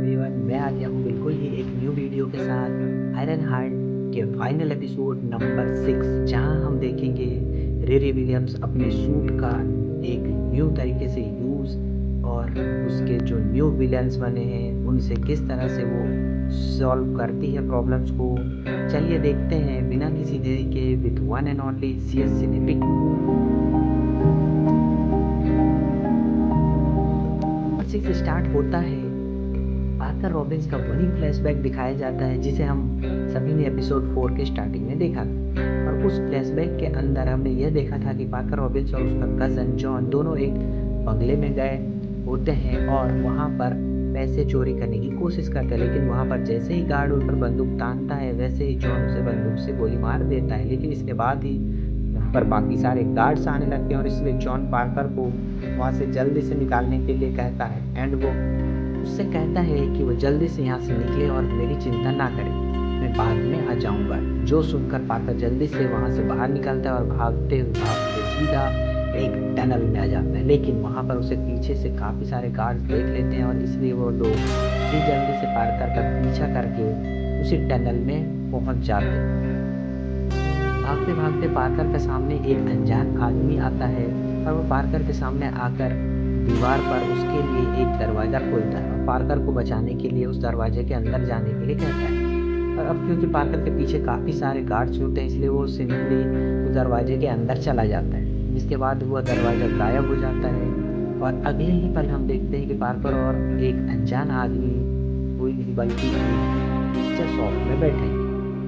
Everyone, मैं आ गया हूँ बिल्कुल ही एक न्यू वीडियो के साथ आयरन हार्ट के फाइनल एपिसोड नंबर 6, जहां हम देखेंगे रिरी विलियम्स अपने सूट का एक न्यू तरीके से यूज़ और उसके जो न्यू विलन्स बने हैं उनसे किस तरह से वो सॉल्व करती है प्रॉब्लम्स को। चलिए देखते हैं बिना किसी देरी के with one and only CS सिनेपिक। सिक्स स्टार्ट होता है, पार्कर रॉबिन्स का वही फ्लैशबैक दिखाया जाता है जिसे हम सभी ने एपिसोड 4 के स्टार्टिंग में देखा था। और उस फ्लैशबैक के अंदर हमने यह देखा था कि पार्कर रॉबिन्स और उसका कज़न जॉन दोनों एक बंगले में गए होते हैं और वहाँ पर पैसे चोरी करने की कोशिश करते हैं, लेकिन वहाँ पर जैसे ही गार्ड उन पर बंदूक तानता है वैसे ही जॉन उसे बंदूक से गोली मार देता है। लेकिन इसके बाद ही यहाँ पर बाकी सारे गार्ड्स आने लगते हैं और इसलिए जॉन पार्कर को वहाँ से जल्दी से निकालने के लिए कहता है एंड वो उससे कहता है कि वो जल्दी से यहाँ से निकले और मेरी चिंता ना करे, मैं बाद में आ जाऊँगा। जो सुनकर पार्कर जल्दी से वहाँ से बाहर निकलता है और भागते सीधा एक टनल में आ जाता है, लेकिन वहाँ पर उसे पीछे से काफ़ी सारे गार्ड्स देख लेते हैं और इसलिए वो लोग भी जल्दी से पार्कर का पीछा करके उसी टनल में पहुँच जाते हैं। भागते भागते पार्कर के सामने एक अनजान आदमी आता है और वो पार्कर के सामने आकर दीवार पर उसके लिए एक दरवाज़ा खोलता है और पार्कर को बचाने के लिए उस दरवाजे के अंदर जाने के लिए कहता है। और अब क्योंकि पार्कर के पीछे काफ़ी सारे गार्ड्स होते हैं इसलिए वो सिंपली उस दरवाजे के अंदर चला जाता है, जिसके बाद वह दरवाज़ा गायब हो जाता है। और अगले ही पल हम देखते हैं कि पार्कर और एक अनजान आदमी कोई बल्कि पिक्चर शॉप में बैठे हैं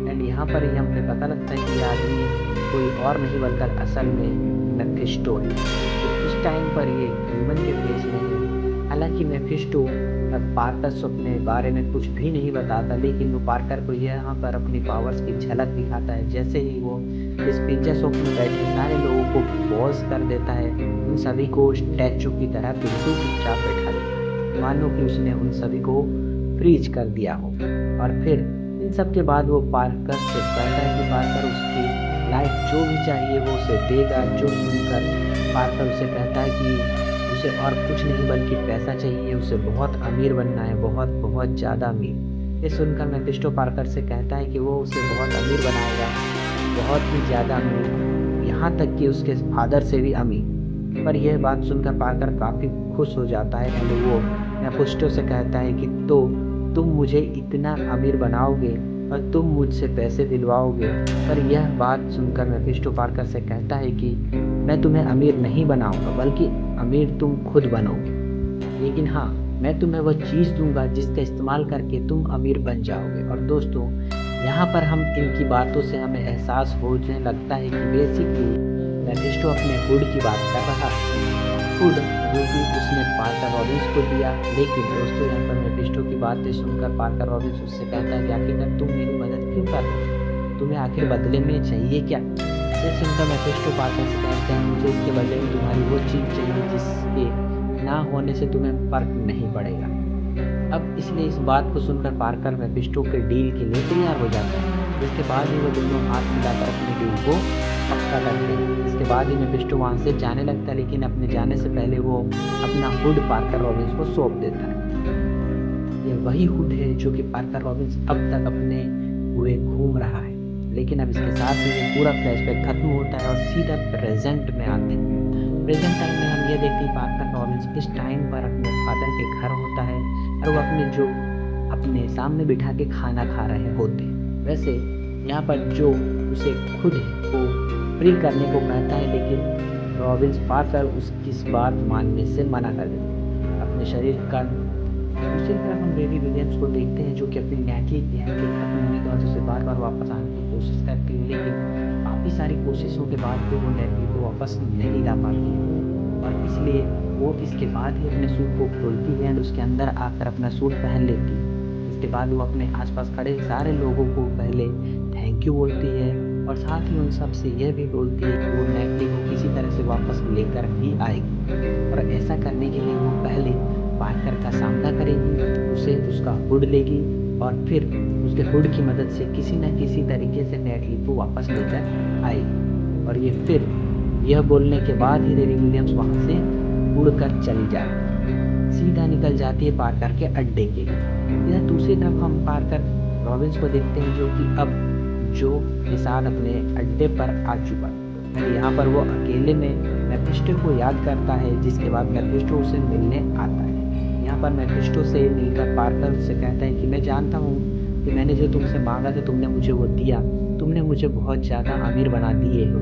एंड यहाँ पर ही हमें पता लगता है कि आदमी कोई और नहीं बल्कि असल में मेफिस्टो है। तो इस टाइम पर ये ह्यूमन के फेस में है। हालांकि मेफिस्टो पार्कर अपने बारे में कुछ भी नहीं बताता, लेकिन वो पार्कर को यहाँ पर अपनी पावर्स की झलक दिखाता है। जैसे ही वो इस पिज्जा शॉप में बैठे सारे लोगों को पॉज कर देता है, उन सभी को स्टैचू की तरह बिल्कुल चुपचाप बैठा देता है, मानो कि उसने उन सभी को फ्रीज कर दिया हो। और फिर इन सब के बाद वो पार्कर से कहता है कि पार्कर उसकी लाइफ जो भी चाहिए वो उसे देगा। जो सुनकर पार्कर उसे कहता है कि उसे और कुछ नहीं बल्कि पैसा चाहिए, उसे बहुत अमीर बनना है, बहुत बहुत ज़्यादा अमीर। ये सुनकर मेफिस्टो पार्कर से कहता है कि वो उसे बहुत अमीर बनाएगा, बहुत ही ज़्यादा अमीर, यहाँ तक कि उसके फादर से भी अमीर। पर यह बात सुनकर पार्कर काफ़ी खुश हो जाता है एंड वो मेफिस्टो से कहता है कि तो तुम मुझे इतना अमीर बनाओगे और तुम मुझसे पैसे दिलवाओगे। पर यह बात सुनकर मेफिस्टो पार्कर से कहता है कि मैं तुम्हें अमीर नहीं बनाऊंगा बल्कि अमीर तुम खुद बनोगे, लेकिन हाँ मैं तुम्हें वह चीज़ दूंगा जिसका इस्तेमाल करके तुम अमीर बन जाओगे। और दोस्तों यहाँ पर हम इनकी बातों से हमें एहसास होने लगता है कि बेसिकली मेफिस्टो अपने हुड की बात कर रहा है, हुड जो कि उसने पार्कर रॉबिन्स को दिया। लेकिन दोस्तों यहाँ पर मेफिस्टो की बातें सुनकर पार्कर रॉबिन्स उससे कहता है कि आखिरकार तुम मेरी मदद क्यों कर रहे हो, तुम्हें आखिर बदले में चाहिए क्या। ये सुनकर मेफिस्टो पार्कर से कहते हैं मुझे इसके बदले में तुम्हारी वो चीज़ चाहिए जिसके ना होने से तुम्हें फर्क नहीं पड़ेगा। अब इसलिए इस बात को सुनकर पार्कर मेफिस्टो के डील के लिए तैयार हो जाता है, जिसके बाद ही वो दोनों हाथ मिलाकर अपनी डील को पक्का करते हैं। इसके बाद ही मेफिस्टो वहाँ से जाने लगता है, लेकिन अपने जाने से पहले वो अपना हुड पार्कर रॉबिन्स को सौंप देता है। यह वही हुड है जो कि पार्कर रॉबिन्स अब तक अपने हुए घूम रहा है। लेकिन अब इसके साथ ही ये पूरा फ्लैशबैक खत्म होता है और सीधा प्रेजेंट में आते हैं। प्रेजेंट टाइम में हम ये देखते हैं पार्कर रॉबिन्स इस टाइम पर अपने फादर के घर होता है और वो अपने सामने बिठा के खाना खा रहे होते हैं। वैसे यहाँ पर जो उसे खुद है वो फ्री करने को कहता है, लेकिन रॉबिन्स पार्कर उसकी इस बात मानने से मना कर देते हैं अपने शरीर का। दूसरी तरफ हम बेबी विलियम्स को देखते हैं जो कि अपनी नैटली प्लान के खत्म होने के बाद उसे बार बार वापस आने की कोशिश करती है, लेकिन काफ़ी सारी कोशिशों के बाद भी वो नैटली को वापस नहीं ला पाती है। और इसलिए वो इसके बाद ही अपने सूट को खोलती है और उसके अंदर आकर अपना सूट पहन लेती है। इसके बाद वो अपने आसपास खड़े सारे लोगों को पहले थैंक यू बोलती है और साथ ही उन सब से यह भी बोलती है कि वो नैटली को किसी तरह से वापस लेकर ही आएगी। और ऐसा करने के लिए वो पहले पार्कर का सामना करेगी, उसे उसका हुड लेगी और फिर उसके हुड की मदद से किसी न किसी तरीके से नैटली को वापस लेकर आएगी। और ये फिर यह बोलने के बाद ही रिरी विलियम्स वहाँ से उड़कर चली जाती है। सीधा निकल जाती है पार्कर के अड्डे के लिए। इधर दूसरी तरफ हम पार्कर रॉबिन्स को देखते हैं जो कि अब जो के साथ अपने अड्डे पर आ चुका है। यहाँ पर वो अकेले में मैफिस्टो को याद करता है, जिसके बाद मैफिस्टो उसे मिलने आता है। यहाँ पर मैफिस्टो से मिलकर पार्कर उससे कहता है कि मैं जानता हूँ कि मैंने जो तुमसे मांगा था तुमने मुझे वो दिया, तुमने मुझे बहुत ज़्यादा अमीर बना दिए हो,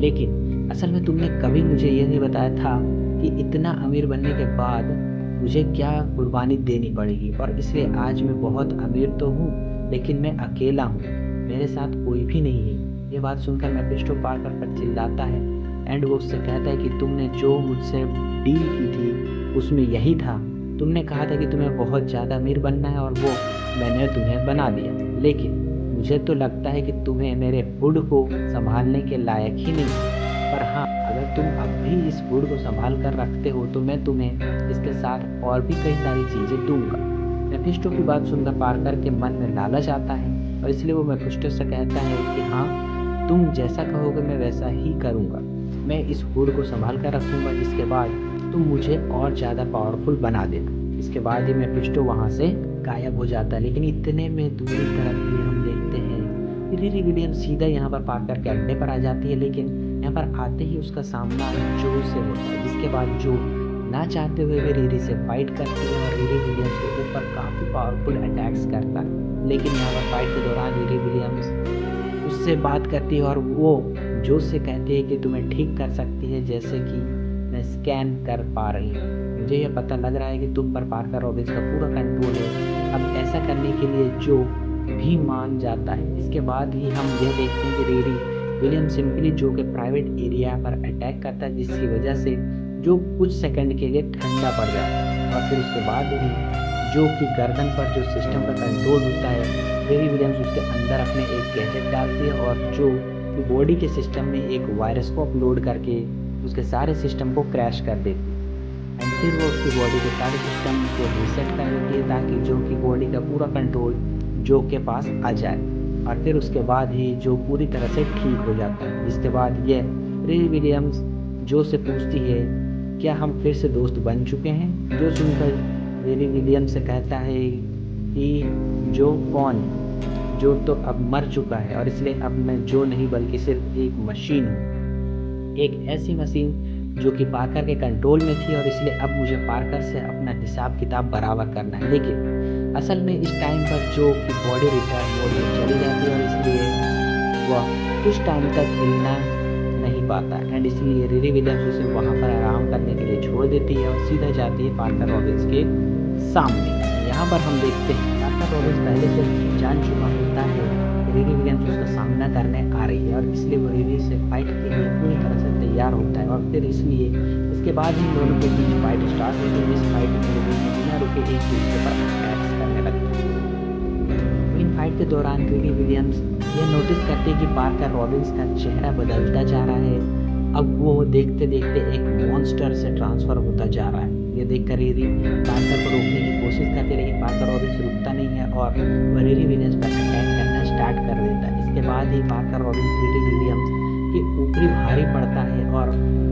लेकिन असल में तुमने कभी मुझे ये नहीं बताया था कि इतना अमीर बनने के बाद मुझे क्या कुर्बानी देनी पड़ेगी। और इसलिए आज मैं बहुत अमीर तो हूँ, लेकिन मैं अकेला हूँ, मेरे साथ कोई भी नहीं है। ये बात सुनकर मैफिस्टो पार्कर पर चिल्लाता है एंड वो उससे कहता है कि तुमने जो मुझसे डील की थी उसमें यही था, तुमने कहा था कि तुम्हें बहुत ज़्यादा अमीर बनना है और वो मैंने तुम्हें बना दिया, लेकिन मुझे तो लगता है कि तुम्हें मेरे हुड को संभालने के लायक ही नहीं। पर हाँ, अगर तुम अब भी इस हुड को संभाल कर रखते हो तो मैं तुम्हें इसके साथ और भी कई सारी चीज़ें दूंगा। मैफिस्टो की बात सुनकर पार्कर के मन में लालच आता है और इसलिए वो मैफिस्टो से कहता है कि हाँ, तुम जैसा कहोगे मैं वैसा ही करूँगा, मैं इस हुड को संभाल कर रखूँगा, जिसके बाद तुम मुझे और ज़्यादा पावरफुल बना देना। इसके बाद ही मैफिस्टो वहाँ से गायब हो जाता है। लेकिन इतने में दूसरी तरफ भी हम देखते हैं रिरी विलियम्स सीधा यहाँ पर पार्कर के अड्डे पर आ जाती है, लेकिन यहाँ पर आते ही उसका सामना जो से होता है, जिसके बाद जो ना चाहते हुए भी रिरी से फाइट करती है और रिरी विलियम्स के ऊपर काफ़ी पावरफुल अटैक्स करता है। लेकिन यहाँ पर फाइट के दौरान रिरी विलियम्स उससे बात करती है और वो जो से कहती है कि तुम्हें ठीक कर सकती है, जैसे कि मैं स्कैन कर पा रही हूँ, मुझे यह पता लग रहा है कि तुम पर पार्कर रॉबिन्स का पूरा कंट्रोल है। अब ऐसा करने के लिए जो भी मान जाता है। इसके बाद ही हम यह देखते हैं कि रिरी विलियम सिंपली जो के प्राइवेट एरिया पर अटैक करता है, जिसकी वजह से जो कुछ सेकंड के लिए ठंडा पड़ जाता है। और फिर उसके बाद ही जो की गर्दन पर जो सिस्टम का कंट्रोल होता है, रिरी विलियम्स उसके अंदर अपने एक गैजेट डालती है और जो बॉडी के सिस्टम में एक वायरस को अपलोड करके उसके सारे सिस्टम को क्रैश कर देती है। एंड फिर वो उसकी बॉडी के सारे सिस्टम को रीसेट कर देती है ताकि जो की बॉडी का पूरा कंट्रोल जो के पास आ जाए। और फिर उसके बाद ही जो पूरी तरह से ठीक हो जाता है। जिसके बाद ये रिरी विलियम्स जो से पूछती है क्या हम फिर से दोस्त बन चुके हैं। जो सुनकर रिरी विलियम्स से कहता है कि जो कौन, जो तो अब मर चुका है और इसलिए अब मैं जो नहीं बल्कि सिर्फ एक मशीन हूँ, एक ऐसी मशीन जो कि पार्कर के कंट्रोल में थी और इसलिए अब मुझे पार्कर से अपना हिसाब किताब बराबर करना है। लेकिन असल में इस टाइम पर जो कि बॉडी रिपेयर मोड में चली जाती है और इसलिए वह कुछ टाइम तक हिलना नहीं पाता एंड इसलिए रिरी विलियम्स उसे वहाँ पर आराम करने के लिए छोड़ देती है और सीधा जाती है पार्कर रॉबिन्स के सामने। यहाँ पर हम देखते हैं पार्कर रॉबिन्स पहले से जान चुका होता है रिरी विलियम्स उसका सामना करने आ रही है और इसलिए वो रिरी से फाइट के लिए पूरी तरह से तैयार होता है। और फिर इसलिए इसके बाद ही दोनों के बीच फाइट स्टार्ट होती है। इस फाइट में बिना रुके एक दूसरे पर अटैक्स करने लगते हैं। इन फाइट के दौरान रिरी विलियम्स यह नोटिस करते हैं कि पार्कर रॉबिन्स का चेहरा बदलता जा रहा है। अब वो देखते देखते एक मॉन्स्टर से ट्रांसफर होता जा रहा है। ये देखकर रिरी पार्कर को रोकने की कोशिश करती है, लेकिन पार्कर रॉबिन्स रुकता नहीं है और वह रिरी विलियम्स पर अटैक करना स्टार्ट कर देता है। इसके बाद ही पार्कर रॉबिन्स रिरी विलियम्स के ऊपरी भारी पड़ता है और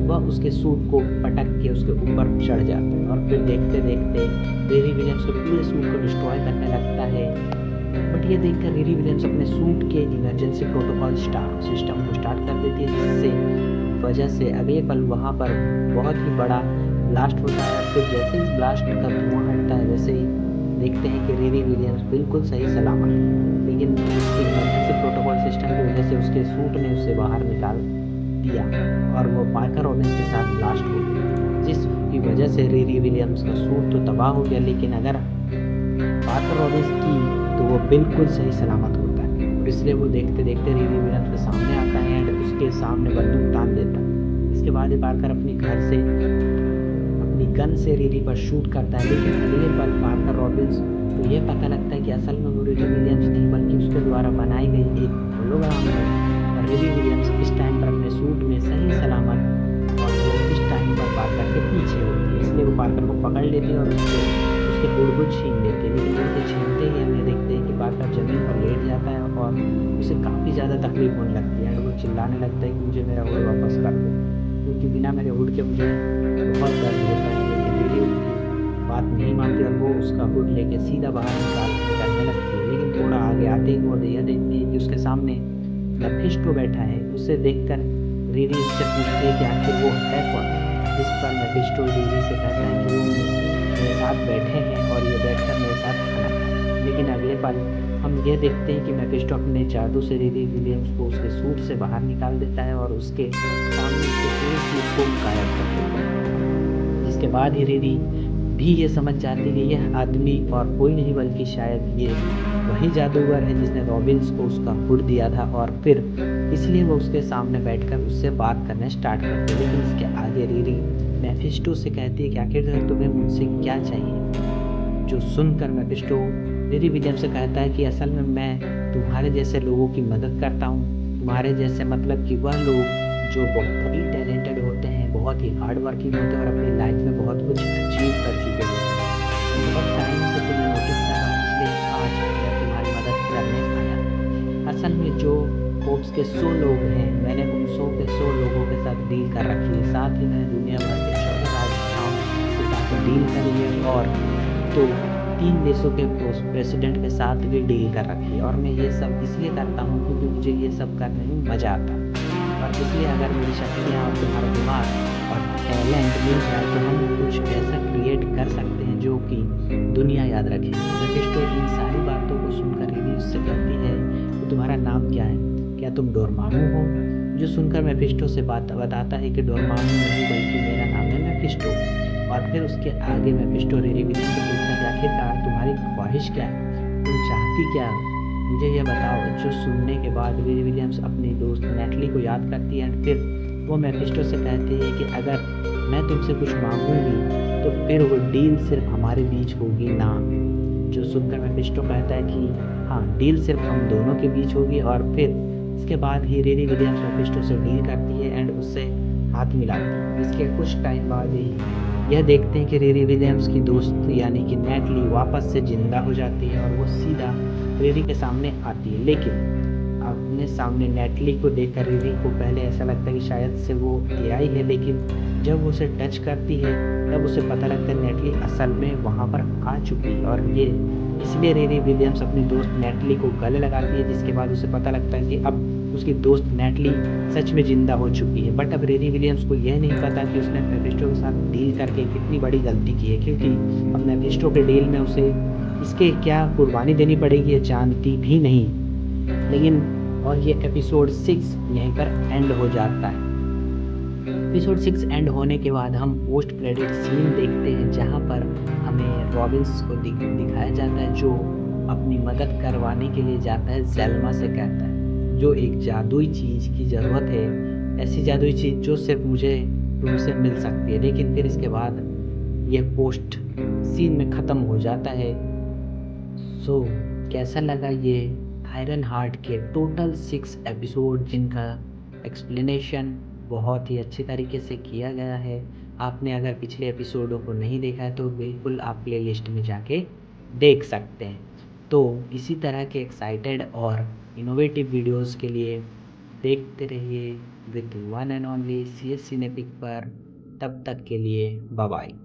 वह उसके सूट को पटक के उसके ऊपर चढ़ जाता है और फिर देखते देखते रिरी विलियम्स के पूरे सूट को डिस्ट्रॉय करने लगता है। बट ये देखकर रिरी विलियम्स अपने सूट के इमरजेंसी प्रोटोकॉल सिस्टम को स्टार्ट कर देती है, जिससे वजह से अगले पल वहाँ पर बहुत ही बड़ा ब्लास्ट होता है। फिर जैसे इस ब्लास्ट का धुआं हटता है वैसे ही देखते हैं कि रिरी विलियम्स बिल्कुल सही सलामत है, लेकिन उसके इमरजेंसी प्रोटोकॉल सिस्टम की वजह से उसके सूट ने उसे बाहर निकाल दिया और वो पार्कर रॉबिन्स के साथ ब्लास्ट हो गया, जिसकी वजह से रिरी विलियम्स का सूट तो तबाह हो गया, लेकिन अगर पार्कर रॉबिन्स की तो वो बिल्कुल सही सलामत होता है। और इसलिए वो देखते देखते रिरी विलियम्स के सामने आता है एंड उसके सामने बंदूक तान देता है। इसके बाद ही पार्कर अपनी घर से अपनी गन से रिरी पर शूट करता है, लेकिन अगले पल पार्कर रॉबिन्स तो ये पता लगता है कि असल में वो रिरी विलियम्स नहीं बल्कि उसके द्वारा बनाई गई एक होलोग्राम है। और रिरी विलियम्स इस टाइम पर अपने सूट में सही सलामत और वो इस टाइम पर पार्कर के पीछे होती है, इसलिए वो पार्कर को पकड़ लेती है और उसके हुड को छीन लेती है। लेकिन हुड को छीनते ही हम ये देखते हैं कि पार्कर जमीन पर लेट जाता है और उसे काफ़ी ज़्यादा तकलीफ होने लगती है एंड वो चिल्लाने लगता है कि मुझे मेरा हुड वापस कर दो, क्योंकि बिना मेरे हुड के मुझे बहुत दर्द होता है। लेकिन रिरी बात नहीं मानती और वो उसका हुड लेके सीधा बाहर निकलने लगती है। लेकिन थोड़ा आगे आते ही वो यह देखती है कि उसके सामने मेफिस्टो बैठा है। उसे देखकर रीरी उससे पूछती है कि आखिर वो है कौन। जिस पर मेफिस्टो रीरी से कहता है कि वो मेरे साथ बैठे हैं और ये बैठकर मेरे साथ खाना खाएं। लेकिन अगले पल हम यह देखते हैं कि मेफिस्टो अपने जादू से रीरी विलियम्स को उसके सूट से बाहर निकाल देता है और उसके सामने उसके पूरे सूट को गायब कर देता है। जिसके बाद ही रीरी भी ये समझ जाती है कि यह आदमी और कोई नहीं बल्कि शायद ये वही जादूगर है जिसने रॉबिन्स को उसका हुड दिया था, और फिर इसलिए वो उसके सामने बैठकर उससे बात करना स्टार्ट करती है। लेकिन इसके आगे रीरी मेफिस्टो से कहती है कि आखिर तुम्हें मुझसे क्या चाहिए। जो सुनकर मेफिस्टो रीरी विलियम से कहता है कि असल में मैं तुम्हारे जैसे लोगों की मदद करता हूँ। तुम्हारे जैसे मतलब कि वह लोग जो बहुत ही टैलेंटेड होते हैं, बहुत ही हार्ड वर्किंग होते हैं और अपनी लाइफ में बहुत कुछ अचीव कर चुके होते हैं। बहुत टाइम से तुम्हें नोटिस कर रहा हूँ, इसलिए आज मैं तुम्हारी मदद करने आया। असल में जो फोर्ब्स के 100 लोग हैं, मैंने उन 100 के 100 लोगों के साथ डील कर रखी है। साथ ही मैंने दुनिया भर के 14 राजनेताओं के साथ डील करी है और तो 3 देशों के प्रेसिडेंट के साथ भी डील कर रखी है। और मैं ये सब इसलिए करता हूँ क्योंकि मुझे ये सब करने में मज़ा आता है। और इसलिए अगर मेरी शक्तियाँ और तुम्हारा दिमाग और टैलेंट मिल जाए तो हम कुछ ऐसा क्रिएट कर सकते हैं जो कि दुनिया याद रखेगी। मेफिस्टो इन सारी बातों को सुनकर रीरी उससे कहती है कि तुम्हारा नाम क्या है, क्या तुम डोरमामू हो। जो सुनकर मेफिस्टो से बात बताता है कि डोरमामू नहीं बल्कि मेरा नाम है मेफिस्टो। और फिर उसके आगे मेफिस्टो रीरी विलियम से पूछता है कि आखिरकार तुम्हारी ख्वाहिश क्या है, तुम चाहती क्या हो, मुझे यह बताओ। जो सुनने के बाद रीरी विलियम्स अपनी दोस्त नेटली को याद करती है। फिर वो मेफिस्टो से कहती है कि अगर मैं तुमसे कुछ मांगूंगी तो फिर वो डील सिर्फ हमारे बीच होगी ना। जो सुनकर मेफिस्टो कहता है कि हाँ, डील सिर्फ हम दोनों के बीच होगी। और फिर इसके बाद ही रीरी विलियम्स मेफिस्टो से डील करती है एंड उससे हाथ मिलाती है। इसके कुछ टाइम बाद ही यह देखते हैं कि रीरी विलियम्स की दोस्त यानी कि नेटली वापस से जिंदा हो जाती है और वो सीधा रीरी के सामने आती है। लेकिन अपने सामने नेटली को देखकर रीरी को पहले ऐसा लगता है कि शायद से वो एआई है, लेकिन जब वो उसे टच करती है तब उसे पता लगता है नेटली असल में वहाँ पर आ चुकी है। और ये इसलिए रीरी विलियम्स अपनी दोस्त नेटली को गले लगाती है, जिसके बाद उसे पता लगता है कि अब उसकी दोस्त नेटली सच में जिंदा हो चुकी है। बट अब रीरी विलियम्स को यह नहीं पता कि उसने मेफिस्टो के साथ डील करके कितनी बड़ी गलती की है, क्योंकि अब मेफिस्टो के डील में उसे इसके क्या कुर्बानी देनी पड़ेगी ये जानती भी नहीं। लेकिन और ये एपिसोड 6 यहीं पर एंड हो जाता है। एपिसोड 6 एंड होने के बाद हम पोस्ट क्रेडिट सीन देखते हैं जहाँ पर हमें रॉबिन्स को दिखाया जाता है जो अपनी मदद करवाने के लिए जाता है। जेल्मा से कहता है जो एक जादुई चीज़ की ज़रूरत है, ऐसी जादुई चीज़ जो सिर्फ मुझे तुमसे मिल सकती है। लेकिन फिर इसके बाद यह पोस्ट सीन में ख़त्म हो जाता है। सो कैसा लगा ये आयरन हार्ट के टोटल 6 एपिसोड जिनका एक्सप्लेनेशन बहुत ही अच्छी तरीके से किया गया है। आपने अगर पिछले एपिसोडों को नहीं देखा है तो बिल्कुल आप प्लेलिस्ट में जाके देख सकते हैं। तो इसी तरह के एक्साइटेड और इनोवेटिव वीडियोस के लिए देखते रहिए with one and only CS सिनेपिक पर। तब तक के लिए बाय बाय।